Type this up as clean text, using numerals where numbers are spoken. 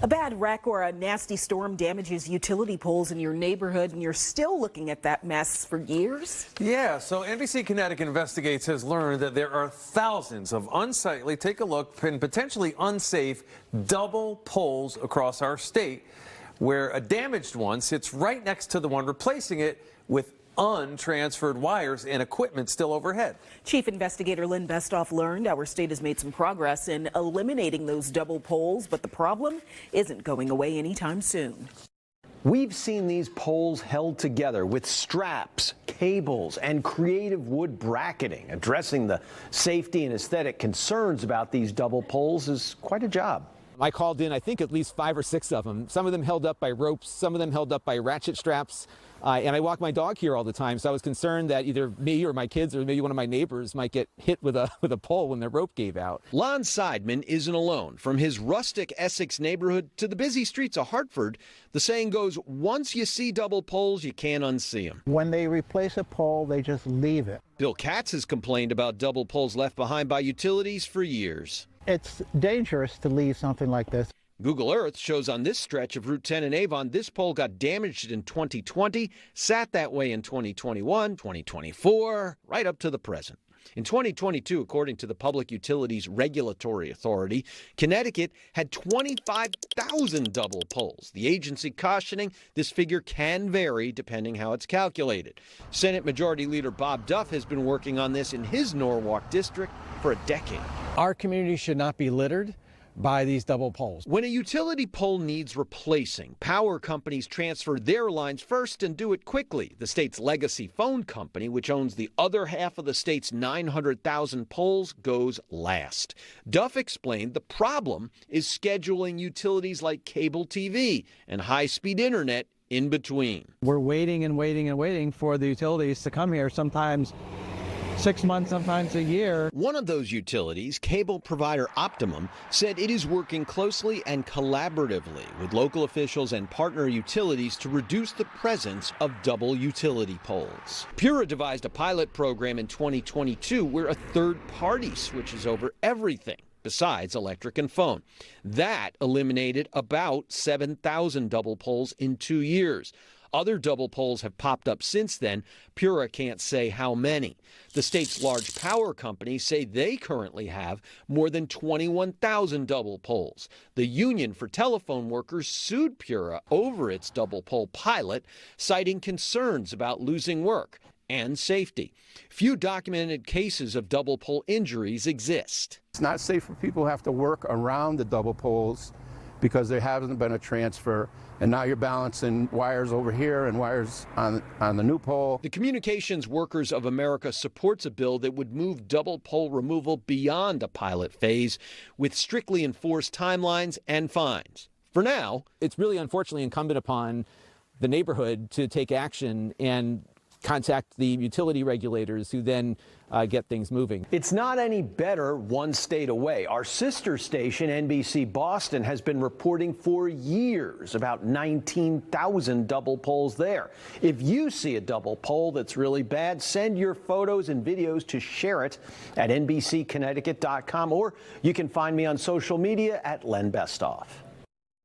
A bad wreck or a nasty storm damages utility poles in your neighborhood, and you're still looking at that mess for years? Yeah, so NBC Connecticut Investigates has learned that there are thousands of unsightly, take a look, and potentially unsafe double poles across our state, where a damaged one sits right next to the one replacing it with untransferred wires and equipment still overhead. Chief Investigator Lynn Bestoff learned our state has made some progress in eliminating those double poles, but the problem isn't going away anytime soon. We've seen these poles held together with straps, cables, and creative wood bracketing. Addressing the safety and aesthetic concerns about these double poles is quite a job. I called in, I think, at least 5 or 6 of them. Some of them held up by ropes, some of them held up by ratchet straps. And I walk my dog here all the time, so I was concerned that either me or my kids or maybe one of my neighbors might get hit with a pole when their rope gave out. Lon Seidman isn't alone. From his rustic Essex neighborhood to the busy streets of Hartford, the saying goes, once you see double poles, you can't unsee them. When they replace a pole, they just leave it. Bill Katz has complained about double poles left behind by utilities for years. It's dangerous to leave something like this. Google Earth shows on this stretch of Route 10 in Avon, this pole got damaged in 2020, sat that way in 2021, 2024, right up to the present. In 2022, according to the Public Utilities Regulatory Authority, Connecticut had 25,000 double poles. The agency cautioning this figure can vary depending how it's calculated. Senate Majority Leader Bob Duff has been working on this in his Norwalk district for a decade. Our community should not be littered by these double poles. When a utility pole needs replacing, power companies transfer their lines first and do it quickly. The state's legacy phone company, which owns the other half of the state's 900,000 poles, goes last. Duff explained the problem is scheduling utilities like cable TV and high-speed internet in between. We're waiting and waiting and waiting for the utilities to come here, sometimes 6 months, sometimes a year. One of those utilities, cable provider Optimum, said it is working closely and collaboratively with local officials and partner utilities to reduce the presence of double utility poles. PURA devised a pilot program in 2022 where a third party switches over everything besides electric and phone. That eliminated about 7,000 double poles in 2 years. Other double poles have popped up since then. PURA can't say how many. The state's large power companies say they currently have more than 21,000 double poles. The Union for Telephone Workers sued PURA over its double pole pilot, citing concerns about losing work and safety. Few documented cases of double pole injuries exist. It's not safe for people who have to work around the double poles because there hasn't been a transfer, and now you're balancing wires over here and wires on the new pole. The Communications Workers of America supports a bill that would move double pole removal beyond a pilot phase with strictly enforced timelines and fines. For now, it's really unfortunately incumbent upon the neighborhood to take action and contact the utility regulators who then get things moving. It's not any better one state away. Our sister station, NBC Boston, has been reporting for years about 19,000 double poles there. If you see a double pole that's really bad, send your photos and videos to share it at NBCConnecticut.com, or you can find me on social media at Len Bestoff.